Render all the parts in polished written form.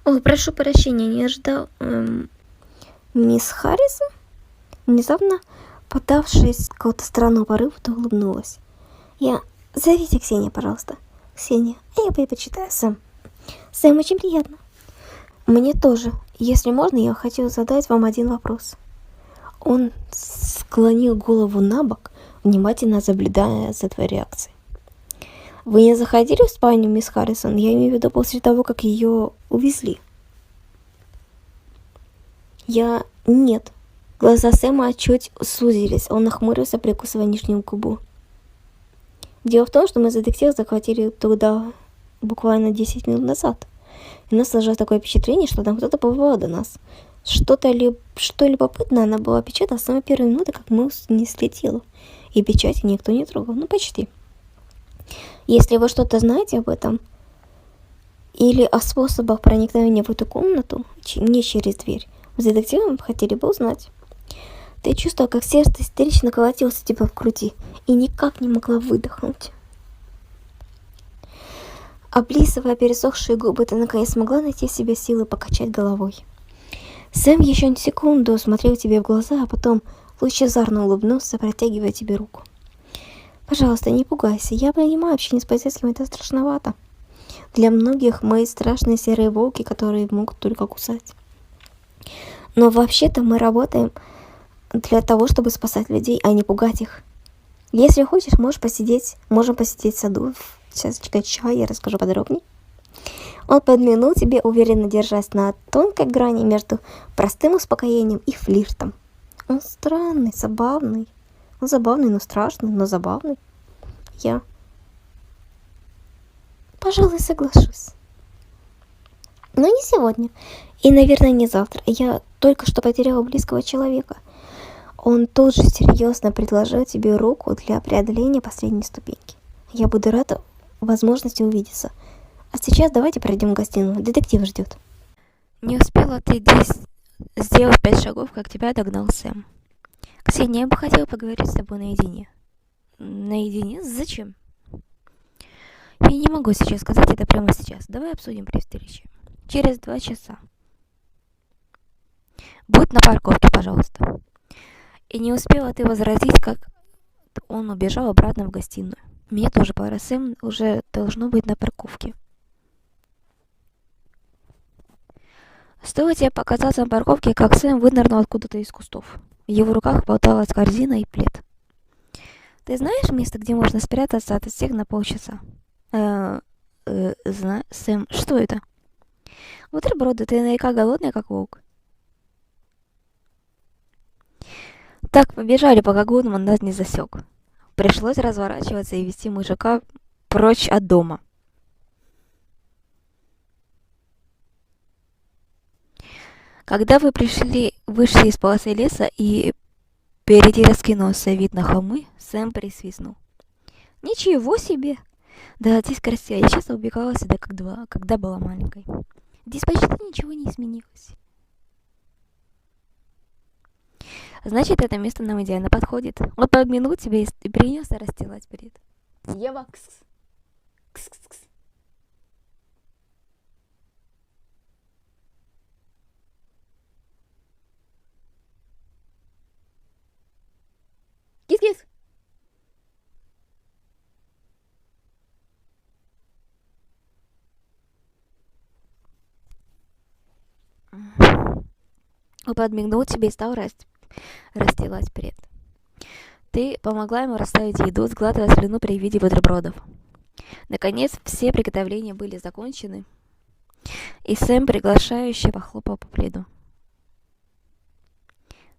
О, прошу прощения, не ожидал. Мисс Харрисон, внезапно подавшись какого-то странного порыва, то улыбнулась. Зовите Ксения, пожалуйста. Ксения, а я предпочитаю Сэм. Сэм, очень приятно. Мне тоже. Если можно, я хочу задать вам один вопрос. Он склонил голову на бок, внимательно наблюдая за твоей реакцией. Вы не заходили в спальню, мисс Харрисон? Я имею в виду после того, как ее увезли. Нет. Глаза Сэма чуть сузились. Он нахмурился, прикусывая нижнюю губу. Дело в том, что мы с детективом захватили туда буквально 10 минут назад. И у нас сложилось такое впечатление, что там кто-то побывал до нас. Что любопытное, она была печатана с самой первой минуты, как мы несли тело. И печати никто не трогал. Ну, почти. Если вы что-то знаете об этом, или о способах проникновения в эту комнату, не через дверь, с детективом хотели бы узнать. Ты чувствовала, как сердце истерично колотилось у тебя в груди, и никак не могла выдохнуть. Облизывая пересохшие губы, ты наконец смогла найти в себе силы покачать головой. Сэм еще на секунду смотрел тебе в глаза, а потом лучезарно улыбнулся, протягивая тебе руку. Пожалуйста, не пугайся. Я понимаю, общение с полицейским это страшновато. Для многих мы страшные серые волки, которые могут только кусать. Но вообще-то мы работаем для того, чтобы спасать людей, а не пугать их. Если хочешь, можем посидеть в саду, чашечкой чая, я расскажу подробнее. Он подмигнул тебе, уверенно держась на тонкой грани между простым успокоением и флиртом. Он странный, забавный. Он забавный, но страшный, но забавный. Я, пожалуй, соглашусь. Но не сегодня. И, наверное, не завтра. Я только что потеряла близкого человека. Он тут же серьезно предложил тебе руку для преодоления последней ступеньки. Я буду рада возможности увидеться. А сейчас давайте пройдем в гостиную. Детектив ждет. Не успела ты сделать 5 шагов, как тебя догнал Сэм. Ксения, я бы хотела поговорить с тобой наедине. Наедине? Зачем? Я не могу сейчас сказать это прямо сейчас. Давай обсудим при встрече. Через 2 часа. Будь на парковке, пожалуйста. И не успела ты возразить, как он убежал обратно в гостиную. Мне тоже пора. Сэм уже должно быть на парковке. Стоило тебе показаться на парковке, как Сэм вынырнул откуда-то из кустов. В его руках болталась корзина и плед. Ты знаешь место, где можно спрятаться от всех на полчаса? Сэм, что это? Бутерброды, ты наверняка голодная, как волк. Так, побежали, пока Гудман нас не засек. Пришлось разворачиваться и вести мужика прочь от дома. Когда вы вышли из полосы леса и впереди раскинулся вид на холмы, Сэм присвистнул. Ничего себе! Да, здесь красиво. Я часто убегала сюда, когда была маленькой. Здесь почти ничего не изменилось. Значит, это место нам идеально подходит. Он подмигнул тебе и принялся расстилать бред. Ева, кс-кс-кс. Кис-кис. Он подмигнул тебе и стал расстилать бред. Ты помогла ему расставить еду, сглатывая слюну при виде бутербродов. Наконец, все приготовления были закончены, и Сэм приглашающе похлопал по пледу.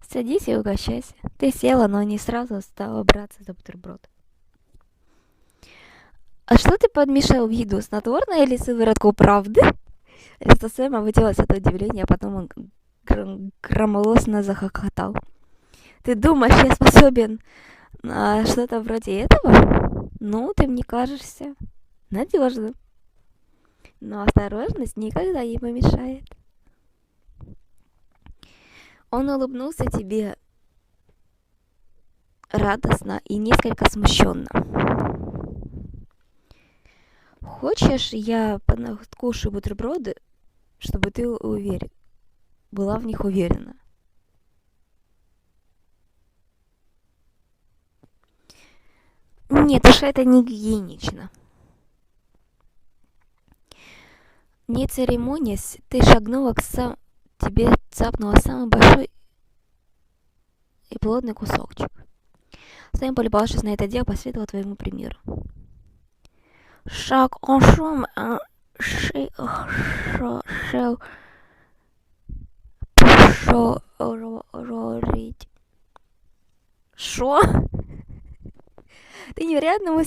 Садись и угощайся. Ты села, но не сразу стала браться за бутерброд. А что ты подмешал в еду? Снотворное или сыворотку правды? Лицо Сэма вытянулось от удивления, а потом он громогласно захохотал. Ты думаешь, я способен на что-то вроде этого? Ну, ты мне кажешься надежным. Но осторожность никогда не помешает. Он улыбнулся тебе радостно и несколько смущенно. Хочешь, я откушу бутерброды чтобы ты была в них уверена. Нет уж, это не гигиенично. Не церемонясь, ты шагнула тебе цапнула самый большой и плотный кусочек. Сэм, полюбовавшись на это дело, последовал твоему примеру. Шаг он шум, шел пошорить. Шо? Ты сделал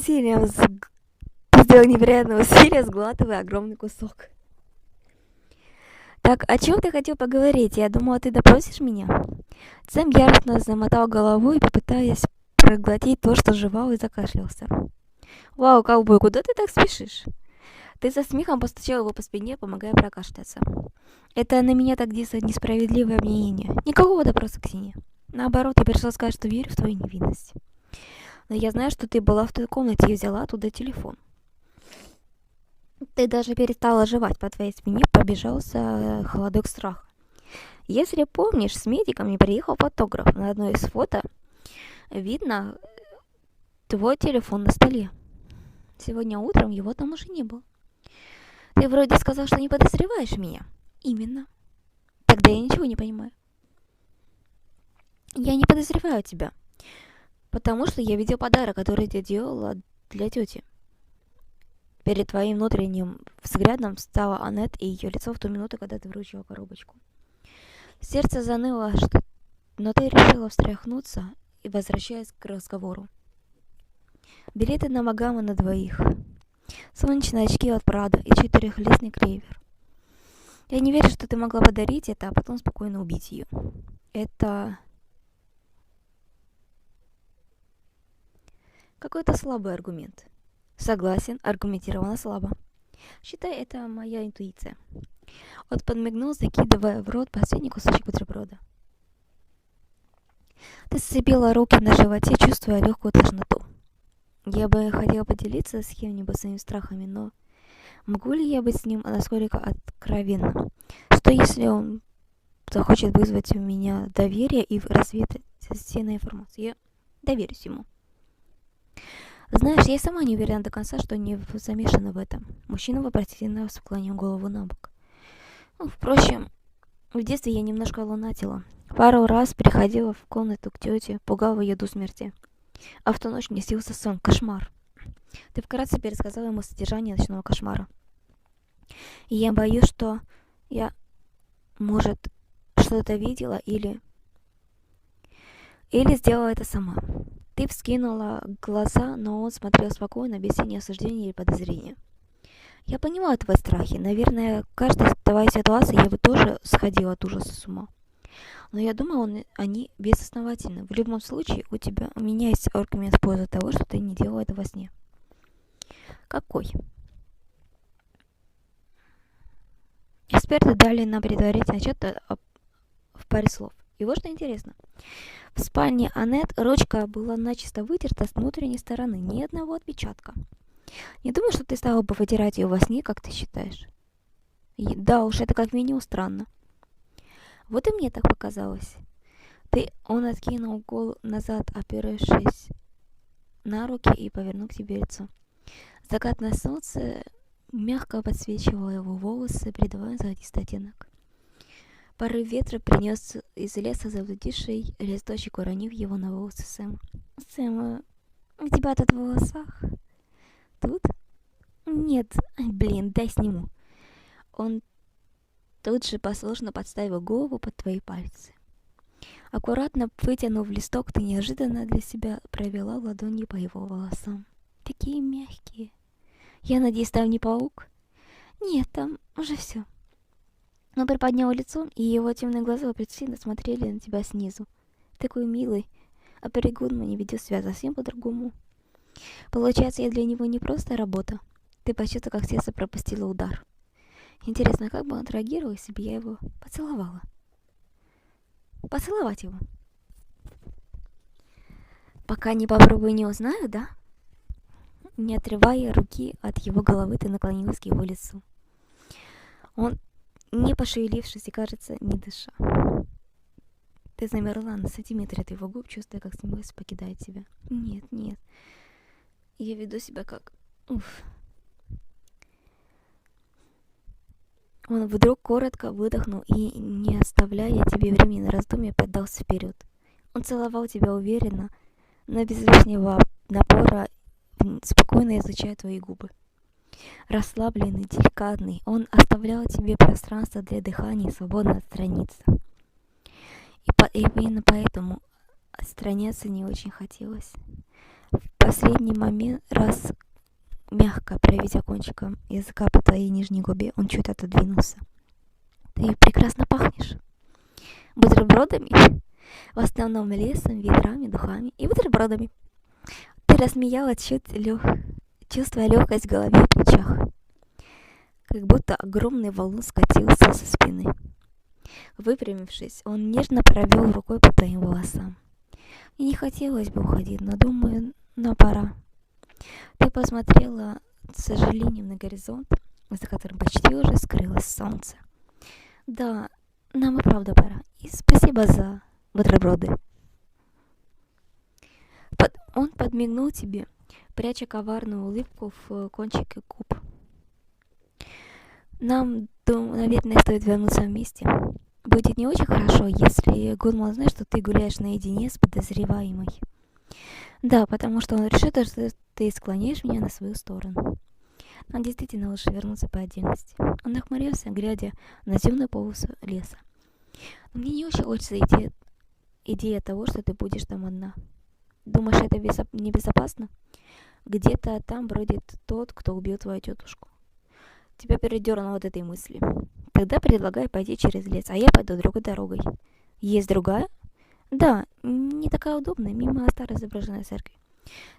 невероятное усилие, сглатывая огромный кусок. Так, о чем ты хотел поговорить? Я думала, ты допросишь меня? Сэм яростно замотал головой, попытаясь проглотить то, что жевал, и закашлялся. Вау, ковбой, куда ты так спешишь? Ты со смехом постучал его по спине, помогая прокашляться. Это на меня так действует несправедливое обвинение. Никакого допроса, Ксения. Наоборот, я пришла сказать, что верю в твою невинность. Но я знаю, что ты была в той комнате и взяла оттуда телефон. Ты даже перестала жевать, по твоей спине побежался холодок страха. Если помнишь, с медиком не приехал фотограф. На одной из фото видно твой телефон на столе. Сегодня утром его там уже не было. Ты вроде сказал, что не подозреваешь меня. Именно. Тогда я ничего не понимаю. Я не подозреваю тебя, потому что я видел подарок, который ты делала для тети. Перед твоим внутренним взглядом стала Аннет и ее лицо в ту минуту, когда ты вручила коробочку. Сердце заныло, но ты решила встряхнуться и возвращаясь к разговору. Билеты на Магаму на двоих. Солнечные очки от Прада и 4-листный клевер. Я не верю, что ты могла подарить это, а потом спокойно убить ее. Это какой-то слабый аргумент. Согласен, аргументированно слабо. Считай, это моя интуиция. Он подмигнул, закидывая в рот последний кусочек бутерброда. Ты сцепила руки на животе, чувствуя легкую тошноту. Я бы хотела поделиться с кем-нибудь своими страхами, но могу ли я быть с ним насколько откровенным? Что если он захочет вызвать у меня доверие и разведать ценную информацию? Я доверюсь ему. Знаешь, я сама не уверена до конца, что не замешана в этом. Мужчина вопросительно склонил голову на бок. Впрочем, в детстве я немножко лунатила. Пару раз приходила в комнату к тете, пугала ее до смерти. А в ту ночь мне снился сон, кошмар. Ты вкратце пересказала ему содержание ночного кошмара. И я боюсь, что я, может, что-то видела или сделала это сама. Ты вскинула глаза, но он смотрел спокойно, без тени осуждения или подозрения. Я понимаю твои страхи. Наверное, каждая твоя ситуация, я бы тоже сходила от ужаса с ума. Но я думаю, они безосновательны. В любом случае, у меня есть аргумент в пользу того, что ты не делала это во сне. Какой? Эксперты дали нам предварительный отчет в паре слов. И вот что интересно. В спальне Аннет ручка была начисто вытерта с внутренней стороны, ни одного отпечатка. Не думаю, что ты стала бы вытирать ее во сне, как ты считаешь. Да уж, это как минимум странно. Вот и мне так показалось. Он откинул голову назад, оперевшись на руки и повернул к тебе лицо. Закатное солнце мягко подсвечивало его волосы, придавая золотистый оттенок. Порыв ветра принес из леса заблудивший листочек, уронив его на волосы Сэма. «Сэм, у тебя тут в волосах?» «Тут?» «Нет, блин, дай сниму». Он тут же послушно подставил голову под твои пальцы. Аккуратно вытянув листок, ты неожиданно для себя провела ладонью по его волосам. Такие мягкие. Я надеюсь, там не паук? Нет, там уже все. Он приподнял лицо, и его темные глаза вопросительно смотрели на тебя снизу. Такой милый. А Перри Гудман не ведет себя совсем по-другому. Получается, я для него не просто работа. Ты почувствовала, как сердце пропустило удар. Интересно, как бы он отреагировал, если бы я его поцеловала? Поцеловать его. Пока не попробую, не узнаю, да? Не отрывая руки от его головы, ты наклонилась к его лицу. Он не пошевелившись и, кажется, не дыша. Ты замерла на сантиметре от его губ, чувствуя, как смелость покидает тебя. Нет, нет. Я веду себя как... Уф. Он вдруг коротко выдохнул и, не оставляя тебе времени на раздумья, поддался вперед. Он целовал тебя уверенно, но без лишнего напора, спокойно изучая твои губы. Расслабленный, деликатный, он оставлял тебе пространство для дыхания и свободно отстраниться. И именно поэтому отстраняться не очень хотелось. В последний момент, раз мягко проведя кончиком языка по твоей нижней губе, он чуть отодвинулся. Ты прекрасно пахнешь. Бутербродами? В основном лесом, ветрами, духами и бутербродами. Ты рассмеялась, чувствуя легкость в голове и плечах. Как будто огромный валун скатился со спины. Выпрямившись, он нежно провел рукой по твоим волосам. И не хотелось бы уходить, но думаю, пора. Ты посмотрела с сожалением на горизонт, за которым почти уже скрылось солнце. Да, нам и правда пора. И спасибо за бутерброды. Он подмигнул тебе, пряча коварную улыбку в кончике губ. Нам, наверное, стоит вернуться вместе. Будет не очень хорошо, если Гудман узнает, что ты гуляешь наедине с подозреваемой. Да, потому что он решит, что ты склоняешь меня на свою сторону. Нам действительно лучше вернуться по отдельности. Он нахмурился, глядя на темную полосу леса. Но мне не очень хочется идея того, что ты будешь там одна. Думаешь, это небезопасно? Где-то там бродит тот, кто убил твою тетушку. Тебя передернуло от этой мысли. Тогда предлагаю пойти через лес, а я пойду другой дорогой. Есть другая? Да, не такая удобная, мимо старой заброшенной церкви.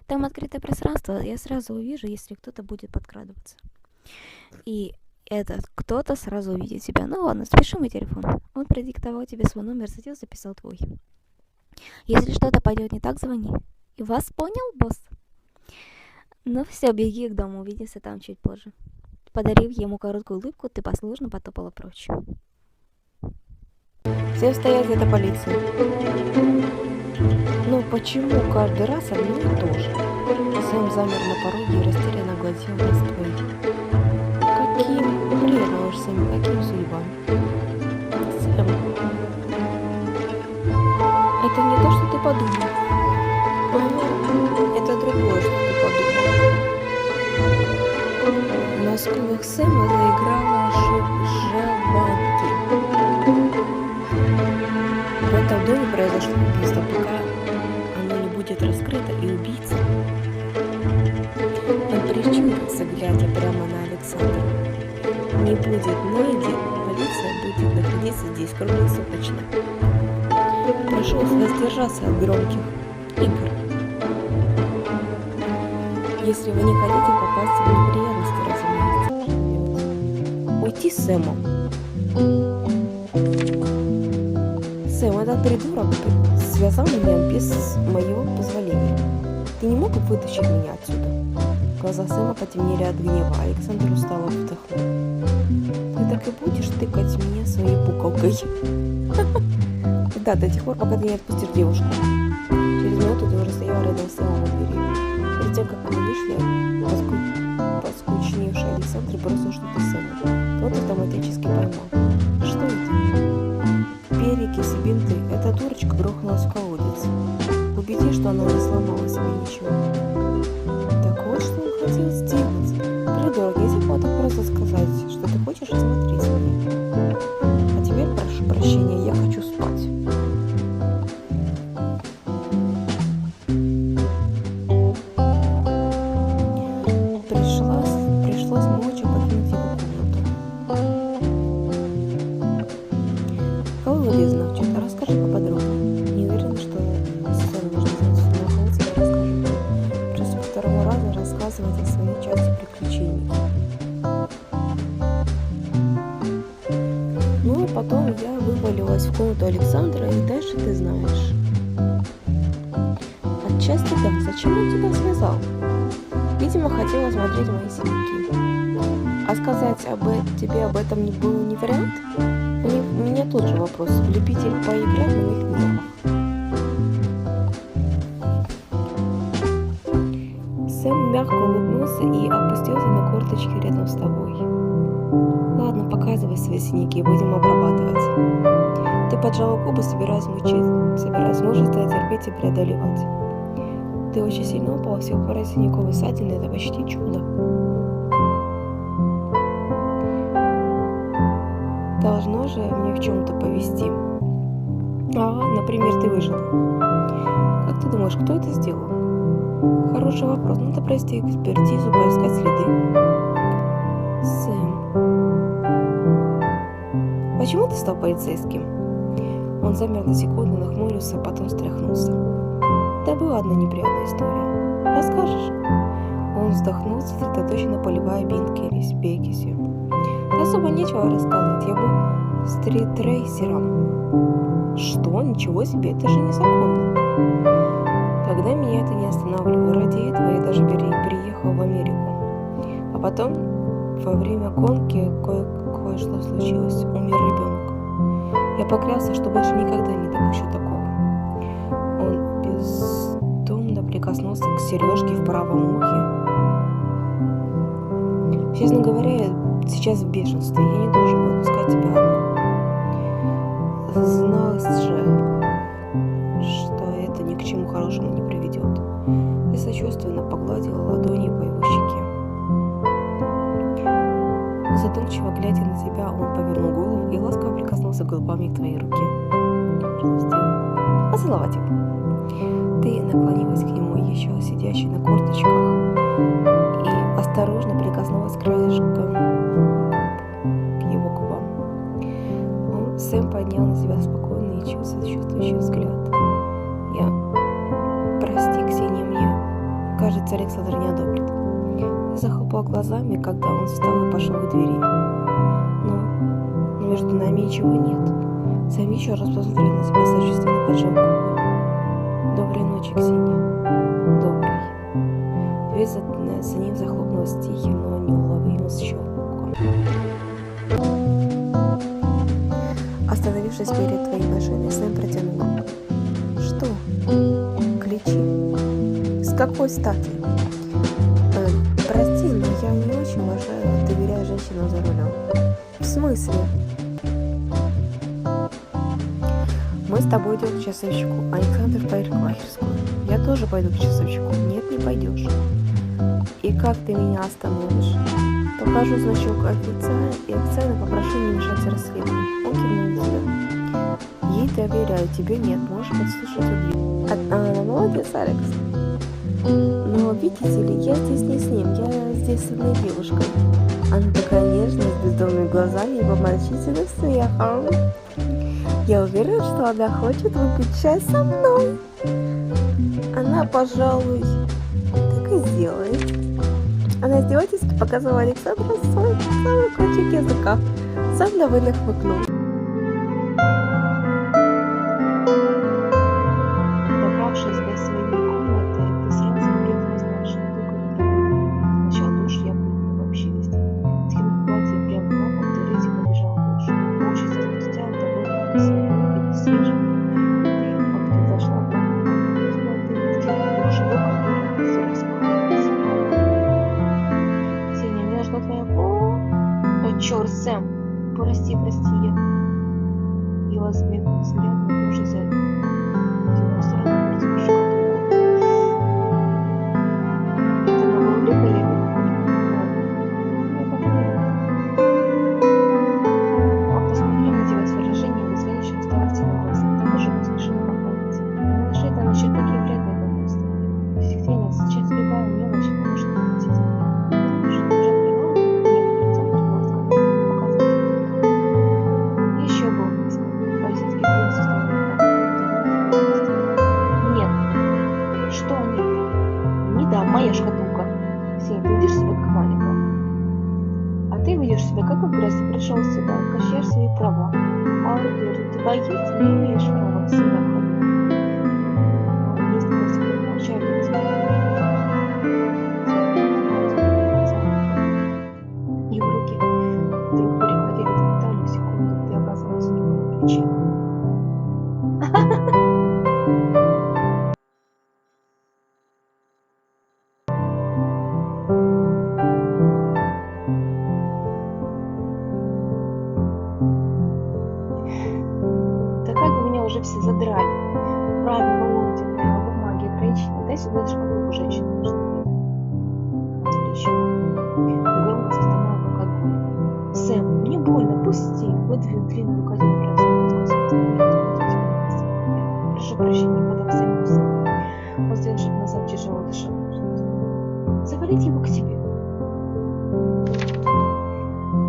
Там открытое пространство, я сразу увижу, если кто-то будет подкрадываться. И этот кто-то сразу увидит тебя. Ну ладно, спеши мой телефон. Он продиктовал тебе свой номер, затем записал твой. Если что-то пойдет не так, звони. И вас понял, босс? Ну все, беги к дому, увидимся там чуть позже. Подарив ему короткую улыбку, ты послушно потопала прочь. Всем стоять, это полиция. Но почему каждый раз одно и то же? Сэм замер на пороге и растерянно глазел на твоих. Каким бредом, Сэм, каким судьбам? Сэм, это не то, что ты подумал. Это другое, что ты подумал. На скулах Сэма заиграла желваки. В этом доме произошло убийство, пока оно не будет раскрыто, и убийца. Он прищурился, глядя прямо на Александра. Не будет найден, полиция будет находиться здесь круглосуточно. Прошу вас воздержаться от громких игр. Если вы не хотите попасть в неприятности, разумеется. Уйти с Сэмом. Сэм, этот придурок связал меня без моего позволения. Ты не мог вытащить меня отсюда? Глаза Сэма потемнели от гнева. Александр устало вздохнул. Ты так и будешь тыкать меня своей пуколкой? Да, до тех пор, пока ты не отпустишь девушку. Через минуту ты уже стояла рядом с Сэмом у двери. Перед тем, как мы вышли, поскучневший Александр бросил что-то Сэму. Тот автоматически поймал. Что это? Перекись и бинты. Эта дурочка грохнулась в колодец. Убеди, что она не сломала себе ничего. Так вот, что он хотел сделать. Придурок, если бы так просто сказать, что ты хочешь, осмотреть меня. А теперь прошу прощения, я хочу спать. Пришлось молча покинуть его комнату. Колоды, значит, расскажи поподробнее. Не уверена, что Сэм нужно знать, но кого тебе расскажу. Просто по второму разу рассказывать о своей части приключений. Ну, а потом я вывалилась в комнату Александра, и дальше ты знаешь. Отчасти да. Зачем он тебя связал? Видимо, хотел осмотреть мои синяки. А сказать тебе об этом не было не вариант? У меня тот же вопрос. Любитель поиграть на моих нервах. Сэм мягко улыбнулся и опустился на корточки рядом с тобой. Ладно, показывай свои синяки и будем обрабатывать. Ты поджала губы, собираясь мужество терпеть и преодолевать. Ты очень сильно упал, всех пора синяков и ссадин, это почти чудо. Должно же мне в чем-то повезти. Ага, например, ты выжила. Как ты думаешь, кто это сделал? Хороший вопрос. Надо провести экспертизу, поискать следы. Сэм. Почему ты стал полицейским? Он замер на секунду, нахмурился, а потом встряхнулся. Да была одна неприятная история. Расскажешь? Он вздохнул, сосредоточенно поливая бинт перекисью. Да особо нечего рассказывать. Я был стритрейсером. Что? Ничего себе, это же незаконно. Тогда меня это не останавливало. Ради этого я даже переехал в Америку. А потом, во время гонки, кое-что случилось. Умер ребенок. Я поклялся, что больше никогда не допущу такого. Он бездумно прикоснулся к сережке в правом ухе. Честно говоря, я сейчас в бешенстве. Я не должен был отпускать тебя одну. Зналась же, что это ни к чему хорошему не приведет. И сочувственно погладила ладонью по его щеке. Задумчиво глядя на тебя, он повернул голову и ласково прикоснулся губами к твоей руке. Что сделал? Поцеловать его. Ты наклонилась к нему, еще сидящей на корточках, и осторожно прикоснулась краешком к его губам. Сэм поднял на тебя спокойный и сочувствующий взгляд. Прости, Ксения, мне кажется, Александр не одобрит. Я захлопала глазами, когда он встал и пошел к двери. Но между нами ничего нет. Сэм еще раз посмотрел на тебя, сочувственно поджал губы. Доброй ночи, Ксения. Доброй. Дверь за ним захлопнулась тихим, но неуловимым щелком. Остановившись перед твоей машиной, Сэм протянул руку. Что? Ключи. С какой стати? Прости, но я не очень доверяю женщинам за рулем. В смысле? Мы с тобой идем к часовщику. Александр в парикмахерскую. Я тоже пойду к часовщику. Нет, не пойдешь. И как ты меня остановишь? Покажу значок официально попрошу не мешать расследованию. Он кивнул на тебя. Ей доверяю, тебе нет, можешь подслушать убью. Молодец, Алекс. Но видите ли, я здесь не с ним, я здесь с одной девушкой. Она такая нежная, с бездомными глазами и помрачительным смехом. Я уверена, что она хочет выпить чай со мной. Она, пожалуй, так и сделает. Она издевательски показывала Александру свой самый кончик языка. Сам довольно хмыкнул. Добравшись до своей комнаты, ты сразу прыгнулась на машину. Сначала душ, я помню вообще везде. Скинув платье прямо на пол, ты резко побежала в душ. Научиться спустя это было свежим. Ты зашла в ванну. Ты сделала душевой, который все распахнулся. Ксения, мне нужна твоя помощь. О, черт, Сэм! Прости, я возьму взгляд на уже за темную сторону прислушка. Это на руле коллега. Он посмотрел на тебя с выражением бесконечной усталости на глазах. Ты тоже поспешила поправить. Наши это насчет такие вряд ли это просто. Ксения, сейчас любая мелочь может помочь тебе. Может, ты уже понимала? Нет, Александр ласково показывает. Еще был полицейский принц Нет. Что нет? Не да, моя шкатулка. Ксения, ты ведешь себя как маленькая. А ты ведешь себя как агресс, пришел сюда, качаешь свои права. А уверен, у тебя есть, не имеешь права себя ходить. Несколько секунд молчали. Его плечи. Да как бы меня уже все задрали. Правила ордена, бумаги, ограничения. Дай сюда эту шкатулку, женщина, нужно мне. Или еще. И громко застонал, как от боли. Сэм, мне больно, пусти. Выдвинул длинную рукоять Прошу прощения, мадам Сэмюэлсон. Он сделал шаг назад, тяжело дышал. Завалить его к себе.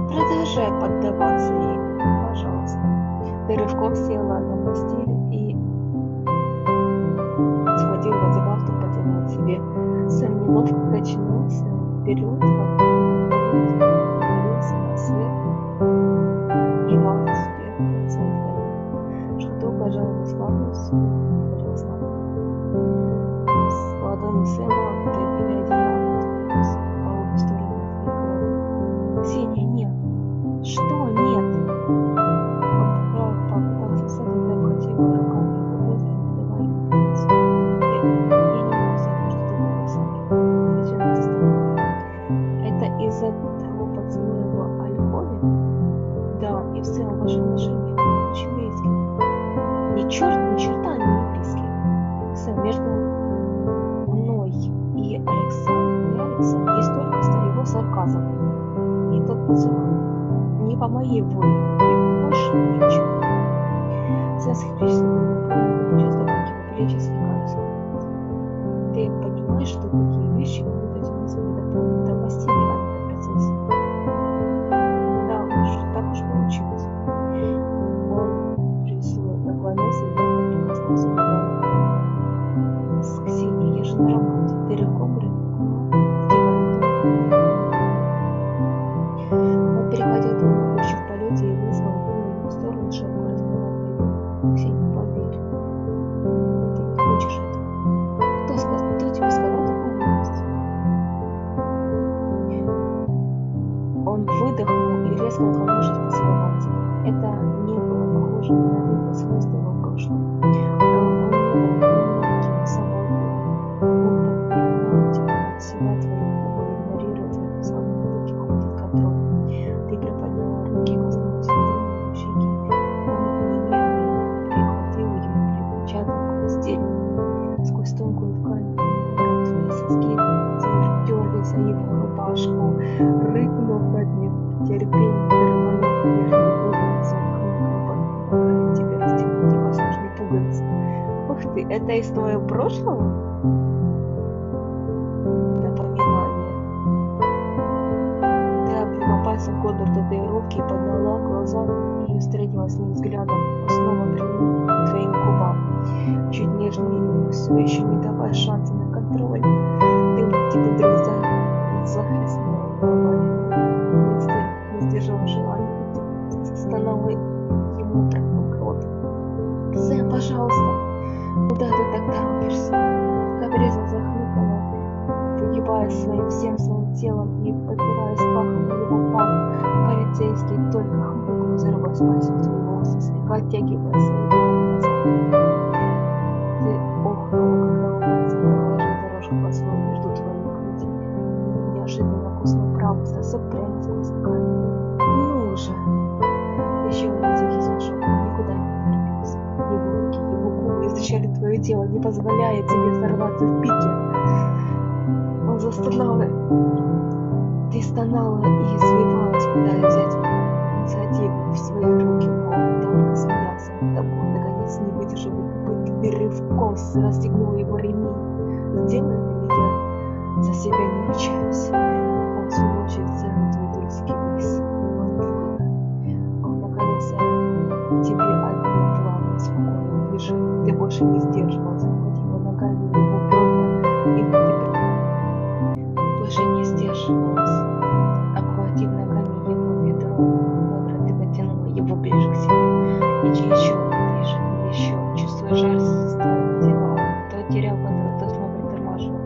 Продолжай поддаваться ей, пожалуйста. Ты рывком села на постели и схватил его за галстук, потянул к себе. Сэм неловко качнулся вперед, навалился на свет и галстук успел под своих колен. Шкатулка жалась слабостью и говорила слабо. С ладони Сэма вдавили одеяло, по обе стороны от твоей головы. Ксения, нет. Что нет? Попытался встать, когда обхватила руками его бедра, не давая ему двигаться. Я не мог знать, что ты был, Александр. Ведь он заставил. Это из-за того поцелуя в алькове? Да, и в целом ваши отношения очень близкие. Ни черта не близкие. Сэм, между мной и Алексом есть только его сарказм. И тот поцелуй не по моей воле, и больше ничего. Сэм скептически был полный выпучил добавки по плечи, слегка расслабился. Ты понимаешь, что такие вещи могут дотянуться до постели, а не до процесса? Да уж, так уж получилось. Он наклонился и прикоснулся к голове. Ксения, я же на работе. Ты рывком Он перехватил твою ногу еще в полете и вызвал в его сторону, широко раскрывая двери. Ксения, поверь, ты не хочешь этого. Кто тебе сказал такую новость? Он выдохнул и резко наклонившись поцеловал тебя. Это не было похоже ни на один поцелуй с твоего прошлого. Он не был таким самой. Он подпихнул тебя под себя, твои губы, игнорируя твои самые глубокие уходит контроль. Ты приподняла руки и коснулась ладонью щеки. Он немедленно перехватил ее, припечатал к постели. Сквозь тонкую ткань твои соски терлись о его рубашку, рыкнув от нетерпения, рванул верхнюю пуговицу, хныкал, тебе расстегнуть невозможные пуговицы. Ух ты, это из твоего прошлого? Напоминание. Ты обвела пальцем контур татуировки и подняла глаза и встретилась с ним взглядом, снова прильнув к твоим губам. Чуть нежнее, но все еще не давая шанса на контроль. Ты вдруг захлестнула головой, не сдержала желания, застонала ему прямо в рот. Сэм, пожалуйста, куда ты так торопишься? Каприза захныкала, выгибаясь всем своим телом и подпираясь пахом на его пах. Полицейский только хмыкнул, зарываясь пальцем в твои волосы, слегка оттягивая свои головы назад. Ты охнула, когда он проложил дорожку поцелуя между твоими грудями и неожиданно куснул правый сосок прямо сквозь ткань. Ну уже. Еще один тихий смешок, никуда не торопился. Его руки, его губы изучали твое тело, не позволяя тебе взорваться в пике. Он застонал. Ты стонала и извивалась, пытаясь взять инициативу в свои руки, но он только смеялся над тобой. Наконец, не выдержав попытки, ты рывком расстегнула его ремень. Сделай ли я за себя не ручаюсь? Он сунул через цену твои трусики вниз. Он находился в тебе одним плавным, спокойным движением. Ты больше не сдерживалась, обхватила ногами его бедра, и ты больше не сдерживалась. Обхватив ногами его бедро, ты потянула его ближе к себе, и еще ближе, и еще, чувствуя жар с твоего тела, он то терял контроль, то снова притормаживал.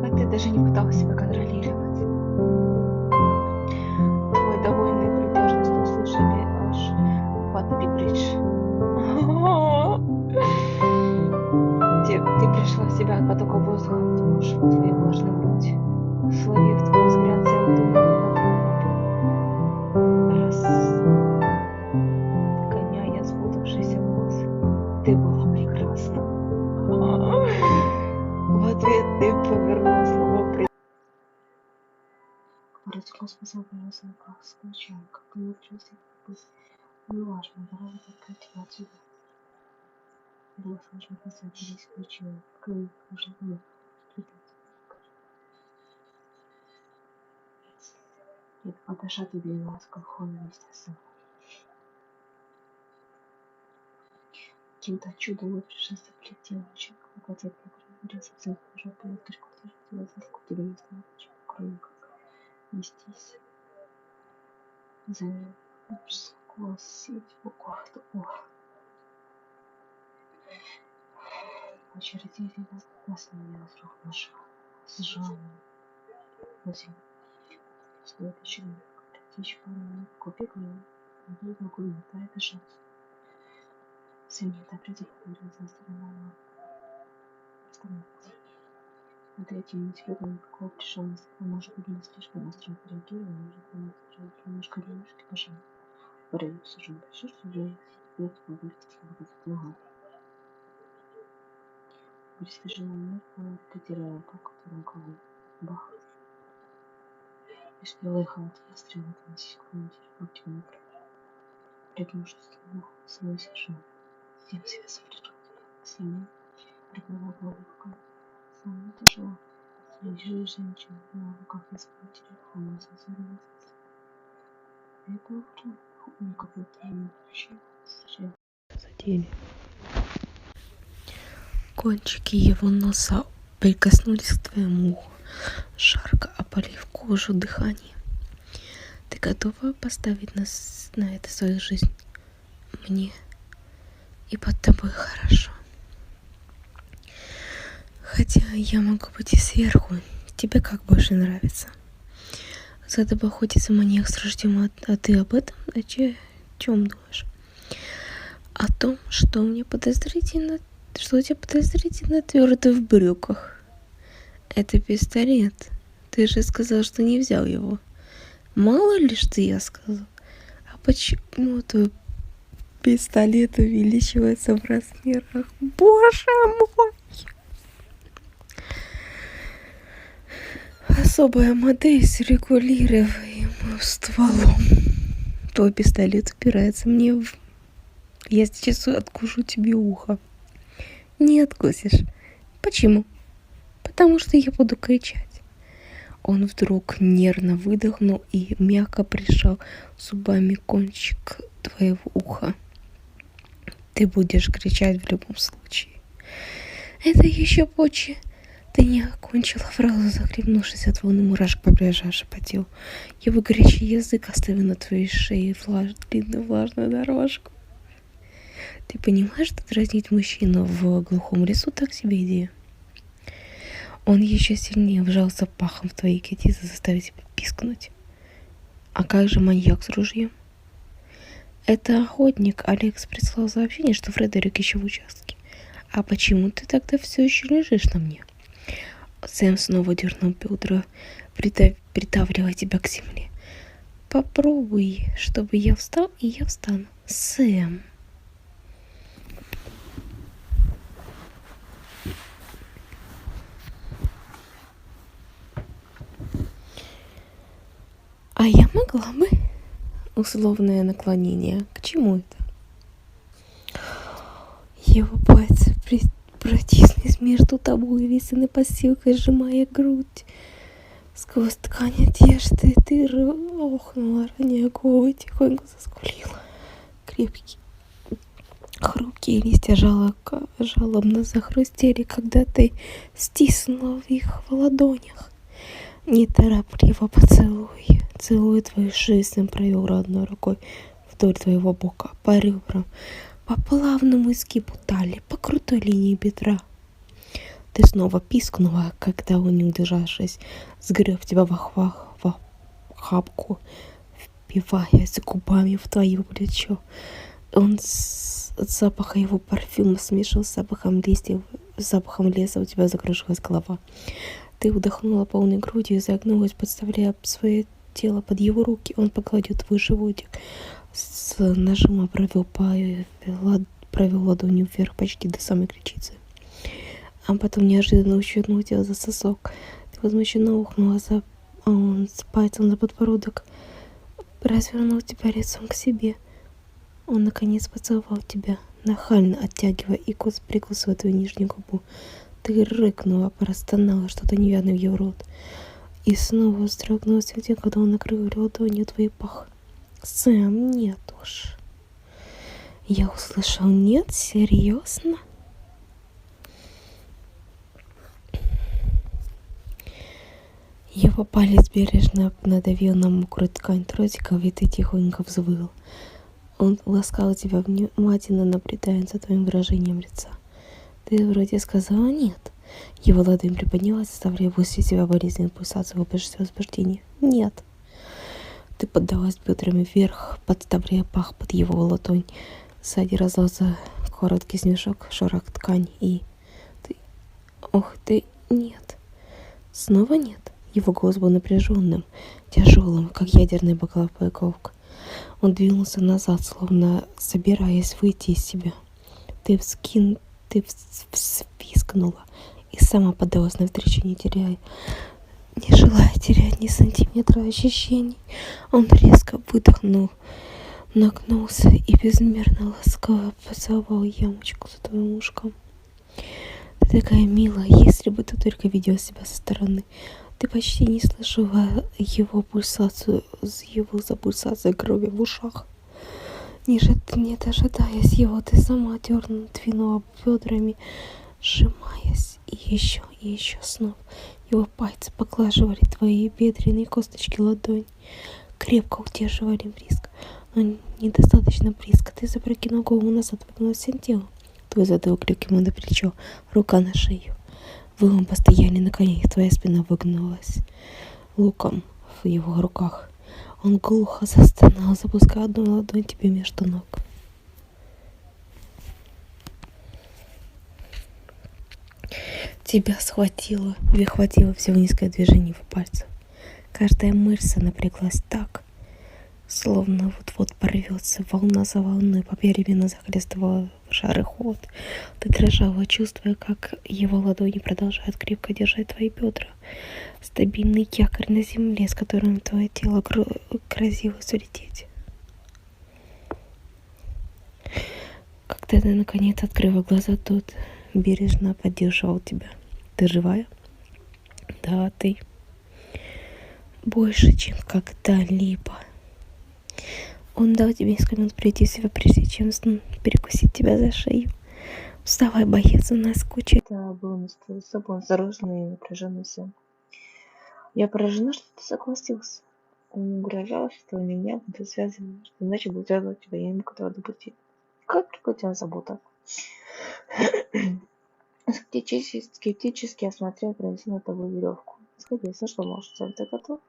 А ты даже не пыталась себя контролировать. Твой довольный протяжность услышали аж в Баттерибридж. воздухом дышь, твоей влажной грудь. Словив твой взгляд тем туманом над раз гоняя спутавшийся волос. Ты была прекрасна. В ответ ты повернула слово который сказал голосом, как скучал, как научился быть. Ну важно, давай выпускать тебя отсюда. Было сложно писать, я исключила. Кроме желания летать. Нет, подышать тебе ласка в хон вместе с собой. Каким-то чудом мы пришли заплетел очень хватать на границе центра жопы, электричку держать за руку, тебе не знаю, кроме как нестись. За сквозь сеть буков тупых. Очередей нас меня разрух наших сжал на землю. Следующий птичь пару купи глину, не могу не дай дышать. Семья это определенно за остального остановиться. На третьем интеллектом никакого решения, может быть, не слишком остро реагировал, может быть, немножко немножко пошел. Время все же большое, что я нет поговорить с тобой помогал. Пристижена мертвая, потеряла то, которую кого бах. И спела их от выстрела на секунду, дерева не пригнувшись к нему, самой совершенно. Всем себя сопряжал, сами прикрыла голову, сама тяжело. Лежит женщина на руках и свой телефон зазорился. Это утро худненько будто вообще задели. Кончики его носа прикоснулись к твоему уху, жарко опалив кожу дыханием. Ты готова поставить на это свою жизнь? Мне и под тобой хорошо. Хотя я могу быть и сверху. Тебе как больше нравится? За тобой охотится маньяк с рождения, а ты об этом? О чем думаешь? О том, что мне подозрительно, что у тебя подозрительно твердо в брюках. Это пистолет. Ты же сказал, что не взял его. Мало ли что я сказал. А почему твой пистолет увеличивается в размерах? Боже мой! Особая модель с регулируемым стволом. Твой пистолет упирается мне в... Я сейчас откушу тебе ухо. Не откусишь. Почему? Потому что я буду кричать. Он вдруг нервно выдохнул и мягко прижал зубами кончик твоего уха. Ты будешь кричать в любом случае. Это еще позже. Ты не окончила фразу, захлебнувшись от волны мурашек, побежавших по телу. Его горячий язык оставил на твоей шее длинную влажную дорожку. Ты понимаешь, что дразнить мужчину в глухом лесу так себе идея? Он еще сильнее вжался пахом в твои ягодицы, заставив тебя пискнуть. А как же маньяк с ружьем? Это охотник. Алекс прислал сообщение, что Фредерик еще в участке. А почему ты тогда все еще лежишь на мне? Сэм снова дернул бедра, придавливая тебя к земле. Попробуй, чтобы я встал, и я встану. Сэм. А я могла бы. Условное наклонение. К чему это? Его пальцы протиснулись между тобой и висаны подстилкой, сжимая грудь. Сквозь ткань одежды ты охнула, роняя голову, тихонько заскулила. Крепкие, хрупкие листья жалобно захрустели, когда ты стиснула их в ладонях. Неторопливо целуя твою жизнь, провел родной рукой вдоль твоего бока, по ребрам, по плавному изгибу талии, по крутой линии бедра. Ты снова пискнула, когда он, не удержавшись, сгреб тебя в охапку, впиваясь губами в твое плечо. Он от запаха его парфюма смешивался с запахом листьев запахом леса у тебя закружилась голова. Ты вдохнула полной грудью и загнулась, подставляя свое тело под его руки. Он погладил твой животик, с нажимом провел ладонью вверх почти до самой ключицы. А потом неожиданно ущипнул тебя за сосок. Ты возмущенно ухнула, а он с пальцем за подбородок развернул тебя лицом к себе. Он наконец поцеловал тебя, нахально оттягивая и прикусывая твою нижнюю губу. Ты рыкнула, простонала что-то невядное в его рот. И снова вздрогнулась в день, когда он накрыл ладонью твой пах. Сэм, нет уж. Я услышал нет, серьезно? Его палец бережно надавил на мокрую ткань тросиков, и ты тихонько взвыл. Он ласкал тебя внимательно, наблюдая за твоим выражением лица. Ты вроде сказала нет. Его ладонь приподнялась, заставляя после себя болезненную пульсацию возбуждения. Нет. Ты поддалась бедрами вверх, подставляя пах под его ладонь. Сзади раздался короткий снежок, шорох ткани, и ты... Ох ты, нет. Снова нет. Его голос был напряженным, тяжелым, как ядерная боеголовка. Он двинулся назад, словно собираясь выйти из себя. Ты взвизгнула и сама поддалась навстречу, не желая терять ни сантиметра ощущений. Он резко выдохнул, нагнулся и безмерно ласково поцеловал ямочку за твоим ушком. Ты такая милая, если бы ты только видела себя со стороны. Ты почти не слышала его пульсацию, за пульсацией крови в ушах. Не дожидаясь его, ты сама двинула бедрами, сжимаясь, и еще снова. Его пальцы поглаживали твои бедренные косточки ладонь, крепко удерживали близко, но недостаточно близко. Ты запрокинул голову назад, выгнулась всем телом. Твой затылок лег ему на плечо, рука на шею. Вы оба постояли на коленях, твоя спина выгнулась луком в его руках. Он глухо застонал, запуская одну ладонь тебе между ног. Тебя перехватило все низкое движение его пальцев. Каждая мышца напряглась так, словно вот-вот порвется, волна за волной, попеременно захлестывала жар и холод. Ты дрожала, чувствуя, как его ладони продолжают крепко держать твои бедра. Стабильный якорь на земле, с которым твое тело грозилось улететь. Когда ты наконец открыла глаза, тот бережно поддерживал тебя. Ты живая? Да, ты. Больше, чем когда-либо. Он дал тебе несколько минут прийти в себя, прежде чем перекусить тебя за шею. Вставай, боец, у нас куча. Это было место с собой осторожно и напряженно всем. Я поражена, что ты согласился. Он угрожал, что меня будет связывать, что иначе будет связывать тебя, я ему куда допустить. Как прекратила забота? Скептически осмотрел провисшую на тобой веревку. Сходился, что может, ты готов?